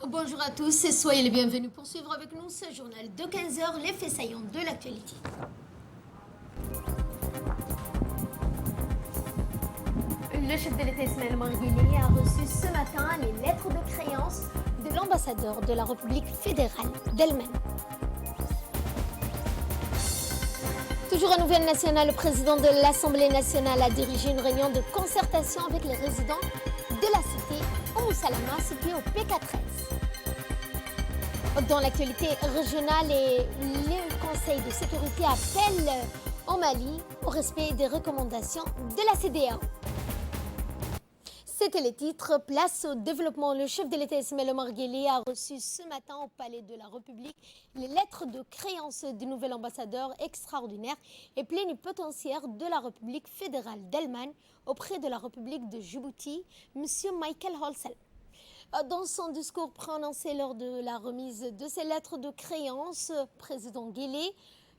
Bonjour à tous et soyez les bienvenus pour suivre avec nous ce journal de 15 heures, les faits saillants de l'actualité. Le chef de l'État Ismaël Omar Guelleh a reçu ce matin les lettres de créance de l'ambassadeur de la République fédérale d'Allemagne. Toujours à Nouvelle Nationale, le président de l'Assemblée nationale a dirigé une réunion de concertation avec les résidents de la cité Oumou Salama, située au PK13. Dans l'actualité régionale, le Conseil de sécurité appelle au Mali au respect des recommandations de la CEDEAO. C'était les titres. Place au développement. Le chef de l'État Ismaël Omar Guelleh a reçu ce matin au Palais de la République les lettres de créance du nouvel ambassadeur extraordinaire et plénipotentiaire de la République fédérale d'Allemagne auprès de la République de Djibouti, M. Michael Holzel. Dans son discours prononcé lors de la remise de ces lettres de créance, président Guelleh,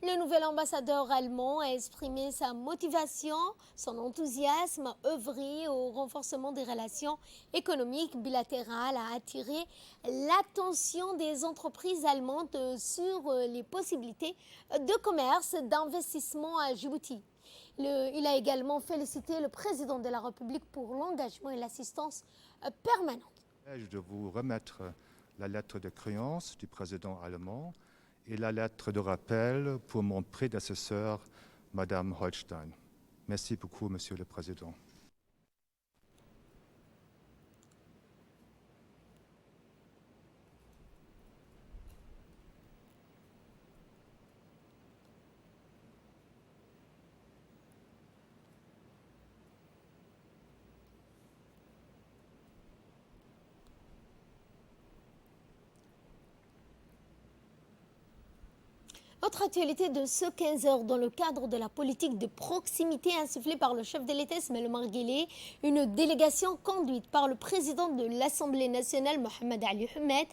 le nouvel ambassadeur allemand a exprimé sa motivation, son enthousiasme à œuvrer au renforcement des relations économiques bilatérales, a attiré l'attention des entreprises allemandes sur les possibilités de commerce, d'investissement à Djibouti. Il a également félicité le président de la République pour l'engagement et l'assistance permanente. De vous remettre la lettre de créance du président allemand et la lettre de rappel pour mon prédécesseur, Madame Holstein. Merci beaucoup, Monsieur le Président. Autre actualité de ce 15 heures, dans le cadre de la politique de proximité insufflée par le chef de l'État Ismaël Omar Guelleh, une délégation conduite par le président de l'Assemblée nationale Mohamed Ali Ahmed,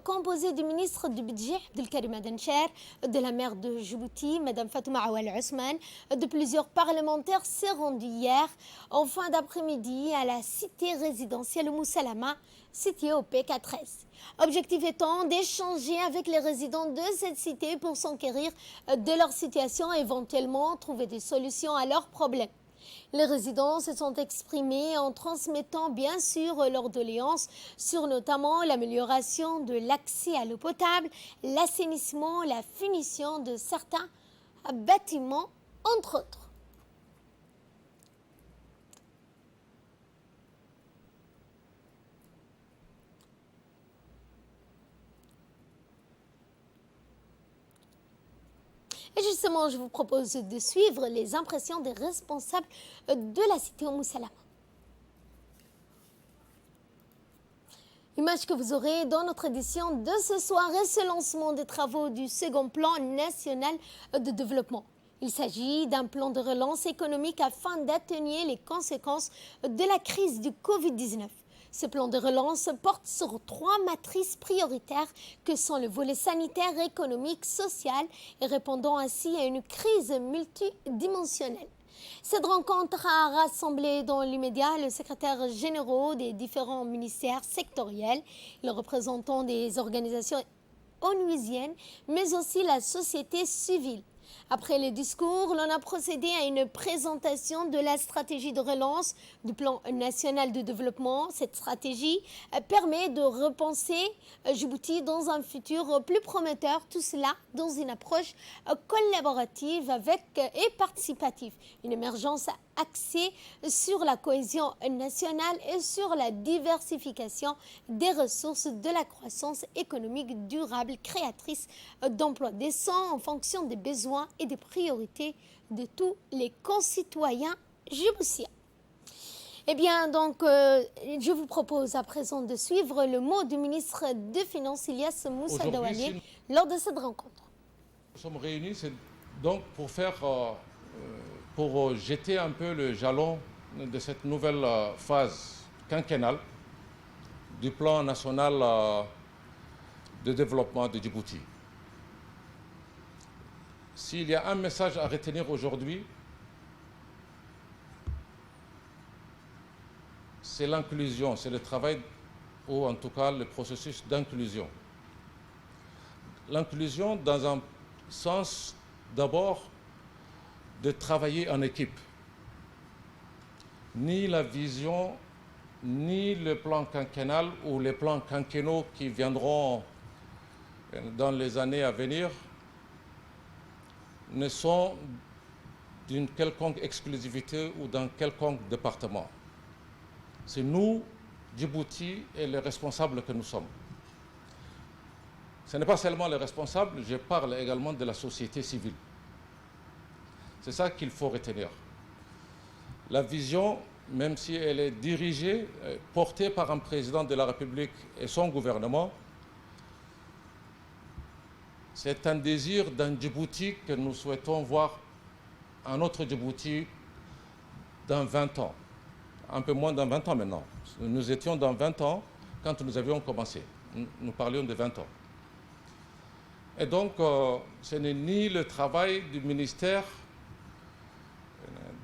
composée du ministre du Budget Abdelkarim Adencher, de la maire de Djibouti Mme Fatouma Awal Ousmane, de plusieurs parlementaires, s'est rendue hier en fin d'après-midi à la cité résidentielle Oumou Salama, située au PK13. Objectif étant d'échanger avec les résidents de cette cité pour s'enquérir de leur situation et éventuellement trouver des solutions à leurs problèmes. Les résidents se sont exprimés en transmettant bien sûr leurs doléances sur notamment l'amélioration de l'accès à l'eau potable, l'assainissement, la finition de certains bâtiments, entre autres. Et justement, je vous propose de suivre les impressions des responsables de la cité Oumou Salama. Image que vous aurez dans notre édition de ce soir et ce lancement des travaux du second plan national de développement. Il s'agit d'un plan de relance économique afin d'atténuer les conséquences de la crise du Covid-19. Ce plan de relance porte sur 3 matrices prioritaires que sont le volet sanitaire, économique, social et répondant ainsi à une crise multidimensionnelle. Cette rencontre a rassemblé dans l'immédiat le secrétaire général des différents ministères sectoriels, les représentants des organisations onusiennes, mais aussi la société civile. Après les discours, l'on a procédé à une présentation de la stratégie de relance du plan national de développement. Cette stratégie permet de repenser Djibouti dans un futur plus prometteur, tout cela dans une approche collaborative et participative. Une émergence axée sur la cohésion nationale et sur la diversification des ressources de la croissance économique durable, créatrice d'emplois décents en fonction des besoins et des priorités de tous les concitoyens djiboutiens. Eh bien, donc, je vous propose à présent de suivre le mot du ministre des Finances, Ilyas Moussa Daouane, lors de cette rencontre. Nous sommes réunis donc pour jeter un peu le jalon de cette nouvelle phase quinquennale du plan national de développement de Djibouti. S'il y a un message à retenir aujourd'hui, c'est l'inclusion, c'est le travail ou en tout cas le processus d'inclusion. L'inclusion dans un sens d'abord de travailler en équipe. Ni la vision, ni le plan quinquennal ou les plans quinquennaux qui viendront dans les années à venir ne sont d'une quelconque exclusivité ou d'un quelconque département. C'est nous, Djibouti, et les responsables que nous sommes. Ce n'est pas seulement les responsables, je parle également de la société civile. C'est ça qu'il faut retenir. La vision, même si elle est dirigée, portée par un président de la République et son gouvernement, c'est un désir d'un Djibouti que nous souhaitons voir un autre Djibouti dans 20 ans. Un peu moins dans 20 ans maintenant. Nous étions dans 20 ans quand nous avions commencé. Nous parlions de 20 ans. Et donc, ce n'est ni le travail du ministère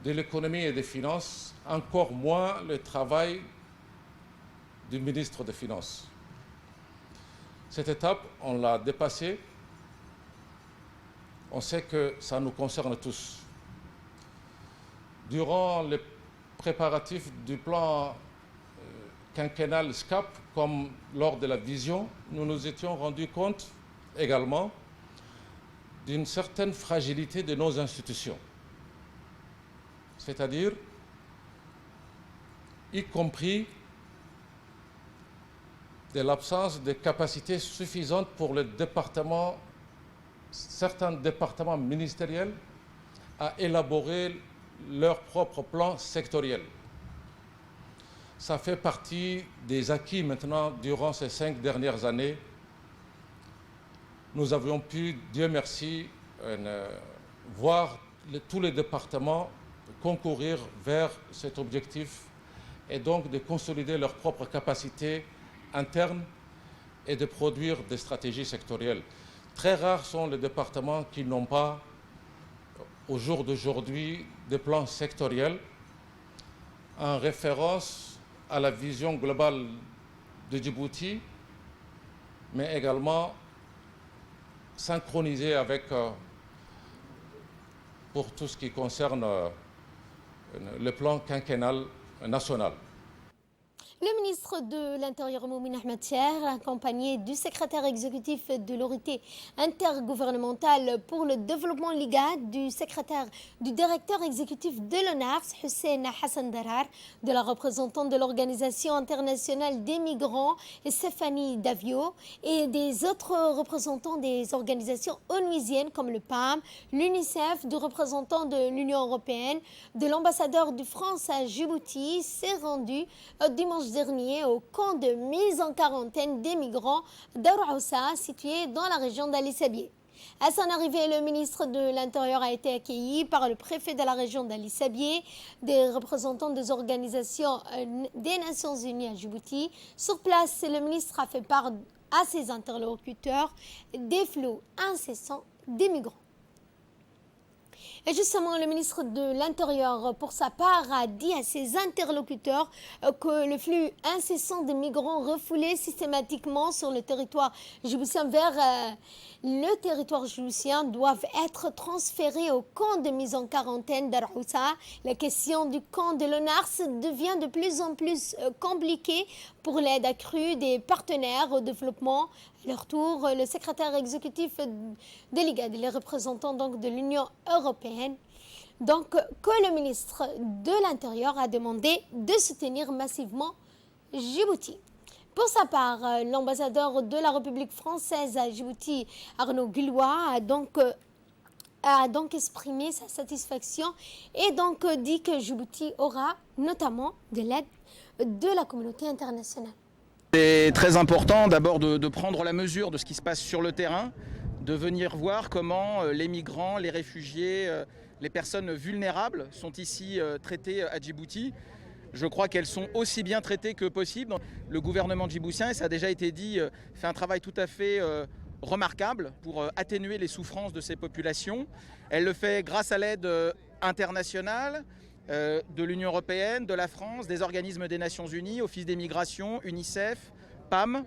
de l'économie et des finances, encore moins le travail du ministre des Finances. Cette étape, on l'a dépassée. On sait que ça nous concerne tous. Durant les préparatifs du plan quinquennal SCAP, comme lors de la vision, nous nous étions rendus compte également d'une certaine fragilité de nos institutions. C'est-à-dire, y compris de l'absence de capacités suffisantes pour le département, certains départements ministériels, à élaborer leur propre plan sectoriel. Ça fait partie des acquis maintenant durant ces 5 dernières années. Nous avions pu, Dieu merci, voir tous les départements concourir vers cet objectif et donc de consolider leurs propres capacités internes et de produire des stratégies sectorielles. Très rares sont les départements qui n'ont pas, au jour d'aujourd'hui, des plans sectoriels en référence à la vision globale de Djibouti, mais également synchronisé avec, pour tout ce qui concerne le plan quinquennal national. Le ministre de l'Intérieur, Moumine Ahmed Cher, accompagné du secrétaire exécutif de l'autorité intergouvernementale pour le développement LIGAD, du directeur exécutif de l'ONARS, Hussein Hassan Darar, de la représentante de l'Organisation internationale des migrants, Stéphanie Davio, et des autres représentants des organisations onuisiennes comme le PAM, l'UNICEF, du représentant de l'Union européenne, de l'ambassadeur de France à Djibouti, s'est rendu dimanche dernier au camp de mise en quarantaine des migrants d'Aroussa, situé dans la région d'Ali Sabieh. À son arrivée, le ministre de l'Intérieur a été accueilli par le préfet de la région d'Ali Sabieh, des représentants des organisations des Nations Unies à Djibouti. Sur place, le ministre a fait part à ses interlocuteurs des flux incessants des migrants. Et justement, le ministre de l'Intérieur, pour sa part, a dit à ses interlocuteurs que le flux incessant des migrants refoulés systématiquement sur le territoire djiboutien vers le territoire djiboutien doivent être transférés au camp de mise en quarantaine d'Aroussa. La question du camp de l'ONARS devient de plus en plus compliquée pour l'aide accrue des partenaires au développement. À leur tour, le secrétaire exécutif de l'IGAD, les représentants donc de l'Union européenne, donc que le ministre de l'Intérieur a demandé de soutenir massivement Djibouti. Pour sa part, l'ambassadeur de la République française à Djibouti, Arnaud Guillois, a donc exprimé sa satisfaction et donc dit que Djibouti aura notamment de l'aide de la communauté internationale. C'est très important d'abord de prendre la mesure de ce qui se passe sur le terrain, de venir voir comment les migrants, les réfugiés, les personnes vulnérables sont ici traitées à Djibouti. Je crois qu'elles sont aussi bien traitées que possible. Le gouvernement djiboutien, et ça a déjà été dit, fait un travail tout à fait remarquable pour atténuer les souffrances de ces populations. Elle le fait grâce à l'aide internationale, de l'Union européenne, de la France, des organismes des Nations Unies, Office des migrations, UNICEF, PAM.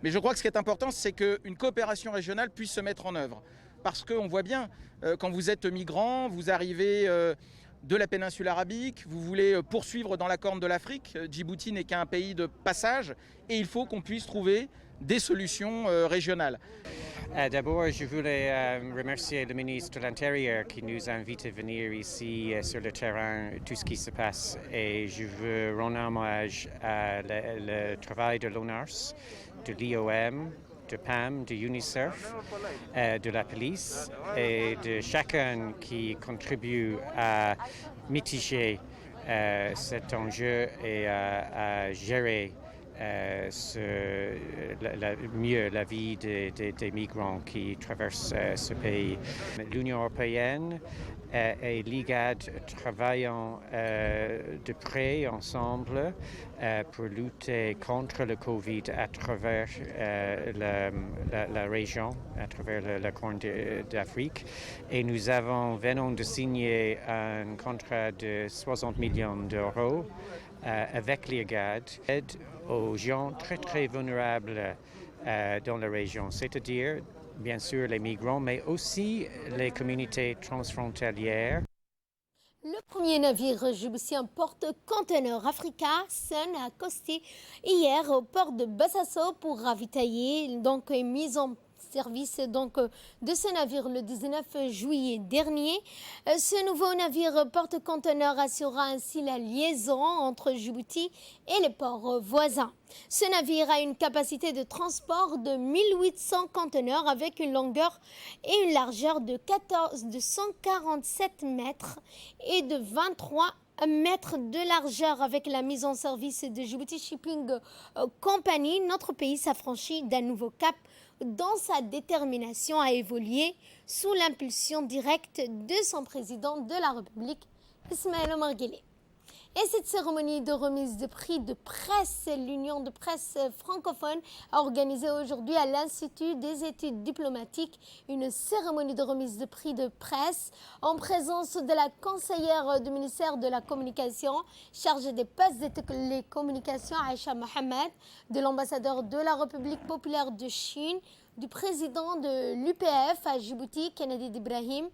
Mais je crois que ce qui est important, c'est qu'une coopération régionale puisse se mettre en œuvre. Parce qu'on voit bien, quand vous êtes migrant, vous arrivez de la péninsule arabique, vous voulez poursuivre dans la Corne de l'Afrique. Djibouti n'est qu'un pays de passage et il faut qu'on puisse trouver des solutions régionales. D'abord, je voulais remercier le ministre de l'Intérieur qui nous invite à venir ici sur le terrain, tout ce qui se passe. Et je veux rendre hommage à le travail de l'ONARS, de l'IOM, de PAM, de UNICEF, de la police et de chacun qui contribue à mitiger cet enjeu et à gérer mieux la vie des migrants qui traversent ce pays. L'Union européenne et l'IGAD travaillent de près ensemble pour lutter contre le Covid à travers la région, à travers la Corne d'Afrique. Et nous venons de signer un contrat de 60 millions d'euros avec l'IGAD, aide aux gens très très vulnérables dans la région, c'est-à-dire bien sûr les migrants, mais aussi les communautés transfrontalières. Le premier navire djiboutien porte-conteneurs Africa Sun a accosté hier au port de Bassasso pour ravitailler, donc mise en service de ce navire le 19 juillet dernier. Ce nouveau navire porte-conteneurs assurera ainsi la liaison entre Djibouti et les ports voisins. Ce navire a une capacité de transport de 1800 conteneurs avec une longueur et une largeur de 147 mètres et de 23 mètres de largeur. Avec la mise en service de Djibouti Shipping Company, notre pays s'affranchit d'un nouveau cap dans sa détermination à évoluer sous l'impulsion directe de son président de la République, Ismaël Omar Guelleh. Et cette cérémonie de remise de prix de presse, l'Union de presse francophone a organisé aujourd'hui à l'Institut des études diplomatiques une cérémonie de remise de prix de presse en présence de la conseillère du ministère de la Communication chargée des postes de télécommunications Aïcha Mohamed, de l'ambassadeur de la République populaire de Chine, du président de l'UPF à Djibouti, Kennedy Ibrahim,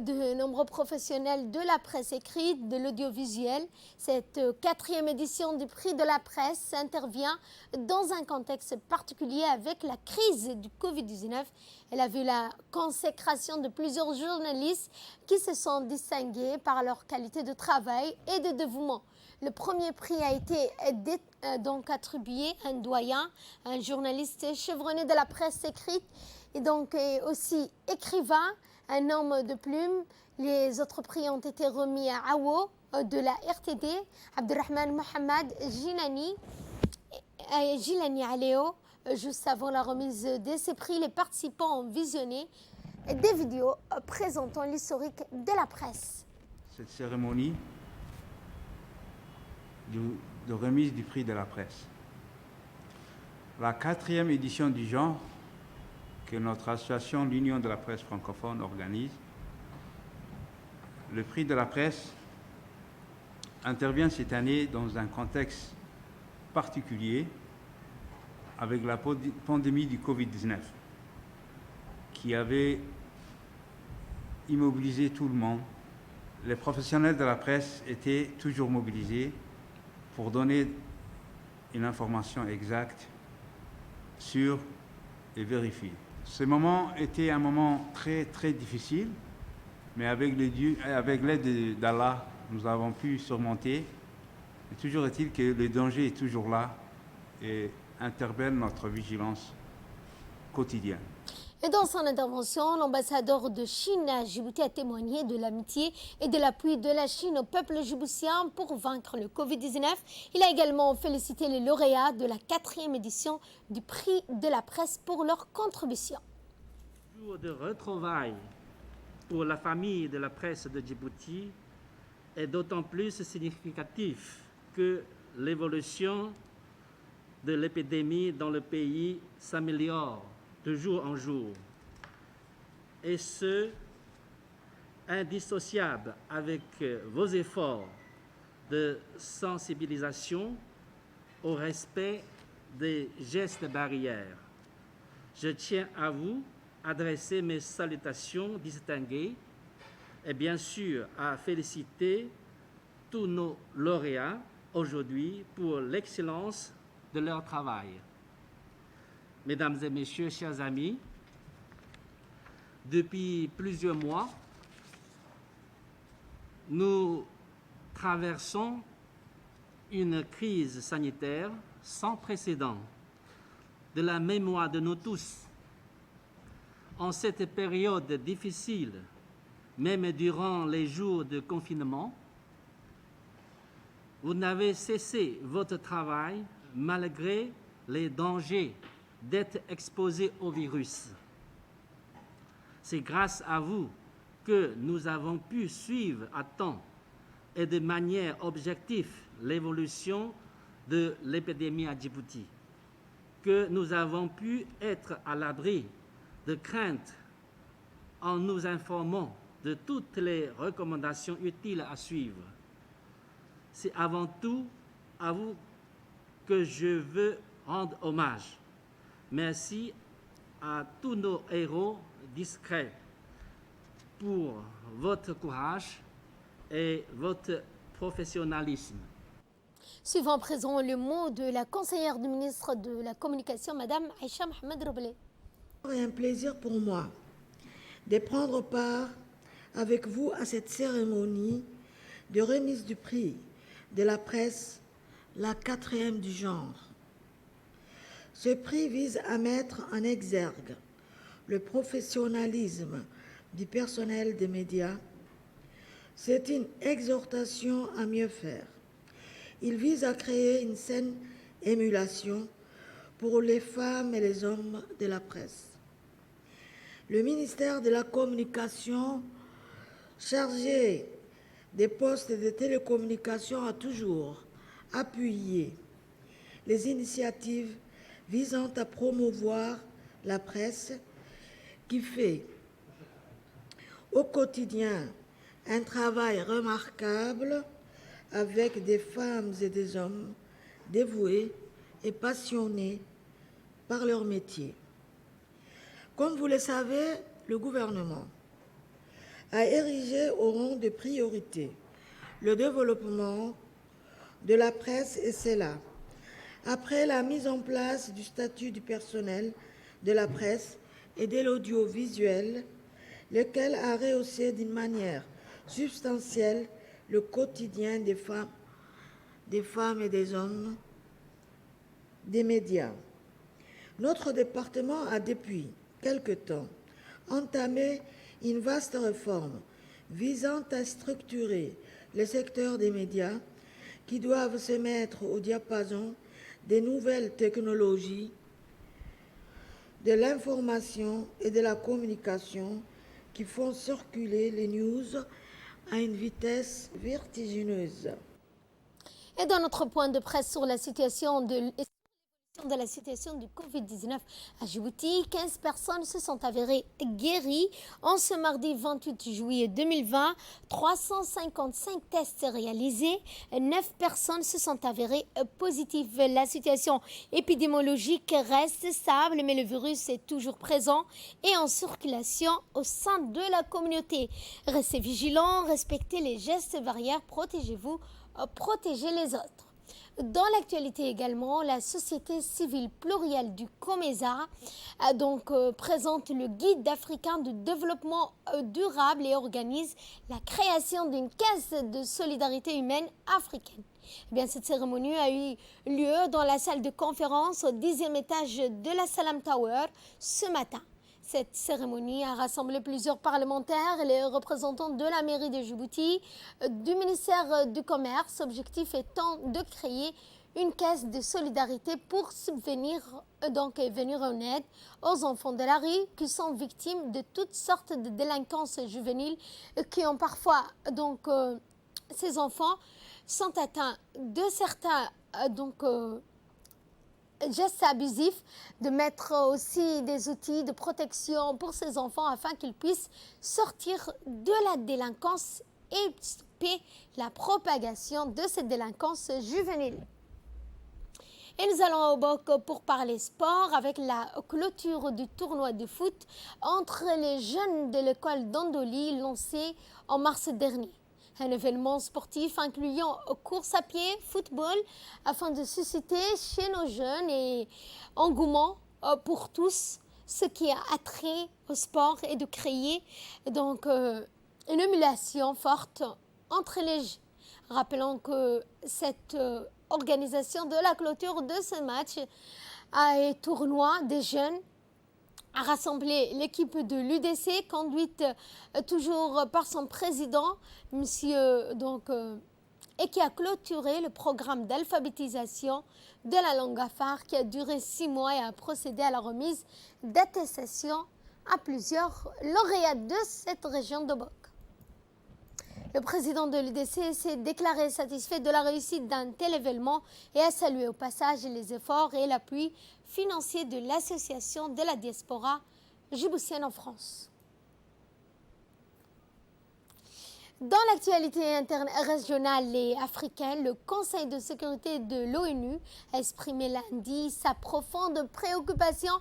de nombreux professionnels de la presse écrite, de l'audiovisuel. Cette 4e édition du prix de la presse intervient dans un contexte particulier avec la crise du Covid-19. Elle a vu la consécration de plusieurs journalistes qui se sont distingués par leur qualité de travail et de dévouement. Le premier prix a été donc attribué à un doyen, un journaliste chevronné de la presse écrite et donc aussi écrivain, un homme de plume. Les autres prix ont été remis à Awo de la RTD, Abdelrahman Mohamed Gilani Aléo. Juste avant la remise de ces prix, les participants ont visionné des vidéos présentant l'historique de la presse. Cette cérémonie de remise du prix de la presse. La 4e édition du genre que notre association, l'Union de la presse francophone, organise. Le prix de la presse intervient cette année dans un contexte particulier avec la pandémie du Covid-19 qui avait immobilisé tout le monde. Les professionnels de la presse étaient toujours mobilisés pour donner une information exacte, sûre et vérifiée. Ce moment était un moment très très difficile, mais avec l'aide d'Allah, nous avons pu surmonter. Et toujours est-il que le danger est toujours là et interpelle notre vigilance quotidienne. Et dans son intervention, l'ambassadeur de Chine à Djibouti a témoigné de l'amitié et de l'appui de la Chine au peuple djiboutien pour vaincre le Covid-19. Il a également félicité les lauréats de la 4e édition du prix de la presse pour leur contribution. Jour de retrouvailles pour la famille de la presse de Djibouti est d'autant plus significatif que l'évolution de l'épidémie dans le pays s'améliore de jour en jour, et ce, indissociable avec vos efforts de sensibilisation au respect des gestes barrières. Je tiens à vous adresser mes salutations distinguées et bien sûr à féliciter tous nos lauréats aujourd'hui pour l'excellence de leur travail. Mesdames et messieurs, chers amis, depuis plusieurs mois, nous traversons une crise sanitaire sans précédent de la mémoire de nous tous. En cette période difficile, même durant les jours de confinement, vous n'avez cessé votre travail malgré les dangers d'être exposé au virus. C'est grâce à vous que nous avons pu suivre à temps et de manière objective l'évolution de l'épidémie à Djibouti, que nous avons pu être à l'abri de craintes en nous informant de toutes les recommandations utiles à suivre. C'est avant tout à vous que je veux rendre hommage. Merci à tous nos héros discrets pour votre courage et votre professionnalisme. Suivant à présent le mot de la conseillère du ministre de la Communication, Madame Aïcha Mohamed Roblé. C'est un plaisir pour moi de prendre part avec vous à cette cérémonie de remise du prix de la presse, la 4e du genre. Ce prix vise à mettre en exergue le professionnalisme du personnel des médias. C'est une exhortation à mieux faire. Il vise à créer une saine émulation pour les femmes et les hommes de la presse. Le ministère de la Communication, chargé des postes de télécommunications, a toujours appuyé les initiatives visant à promouvoir la presse qui fait au quotidien un travail remarquable avec des femmes et des hommes dévoués et passionnés par leur métier. Comme vous le savez, le gouvernement a érigé au rang de priorité le développement de la presse, et c'est là, après la mise en place du statut du personnel de la presse et de l'audiovisuel, lequel a rehaussé d'une manière substantielle le quotidien des femmes et des hommes des médias. Notre département a depuis quelque temps entamé une vaste réforme visant à structurer le secteur des médias qui doivent se mettre au diapason des nouvelles technologies de l'information et de la communication qui font circuler les news à une vitesse vertigineuse. Et dans notre point de presse sur la situation de la situation du Covid-19 à Djibouti, 15 personnes se sont avérées guéries. En ce mardi 28 juillet 2020, 355 tests réalisés, 9 personnes se sont avérées positives. La situation épidémiologique reste stable, mais le virus est toujours présent et en circulation au sein de la communauté. Restez vigilants, respectez les gestes barrières, protégez-vous, protégez les autres. Dans l'actualité également, la société civile plurielle du COMESA présente le guide africain de développement durable et organise la création d'une caisse de solidarité humaine africaine. Cette cérémonie a eu lieu dans la salle de conférence au 10e étage de la Salam Tower ce matin. Cette cérémonie a rassemblé plusieurs parlementaires et les représentants de la mairie de Djibouti, du ministère du Commerce, objectif étant de créer une caisse de solidarité pour subvenir et venir en aide aux enfants de la rue qui sont victimes de toutes sortes de délinquances juvéniles qui ont parfois ces enfants sont atteints de certains gestes abusifs, de mettre aussi des outils de protection pour ces enfants afin qu'ils puissent sortir de la délinquance et stopper la propagation de cette délinquance juvénile. Et nous allons au Bok pour parler sport avec la clôture du tournoi de foot entre les jeunes de l'école d'Andoli lancé en mars dernier. Un événement sportif incluant course à pied, football, afin de susciter chez nos jeunes et engouement pour tous ce qui a attrait au sport et de créer donc une émulation forte entre les jeunes. Rappelons que cette organisation de la clôture de ce match et tournoi des jeunes a rassemblé l'équipe de l'UDC, conduite toujours par son président, monsieur, et qui a clôturé le programme d'alphabétisation de la langue afar qui a duré 6 mois et a procédé à la remise d'attestations à plusieurs lauréats de cette région de Bok. Le président de l'UDC s'est déclaré satisfait de la réussite d'un tel événement et a salué au passage les efforts et l'appui financier de l'association de la diaspora djiboutienne en France. Dans l'actualité régionale et africaine, le Conseil de sécurité de l'ONU a exprimé lundi sa profonde préoccupation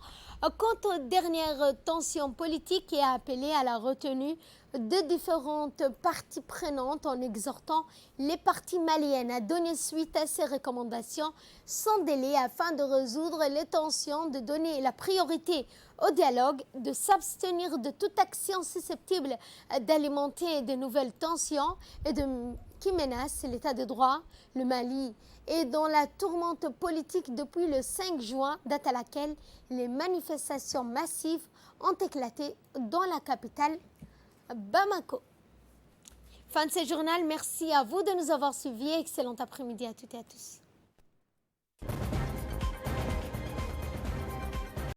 quant aux dernières tensions politiques et a appelé à la retenue de différentes parties prenantes en exhortant les parties maliennes à donner suite à ces recommandations sans délai afin de résoudre les tensions, de donner la priorité au dialogue, de s'abstenir de toute action susceptible d'alimenter de nouvelles tensions et qui menacent l'état de droit. Le Mali est dans la tourmente politique depuis le 5 juin, date à laquelle les manifestations massives ont éclaté dans la capitale Bamako. Fin de ce journal, merci à vous de nous avoir suivis. Excellent après-midi à toutes et à tous.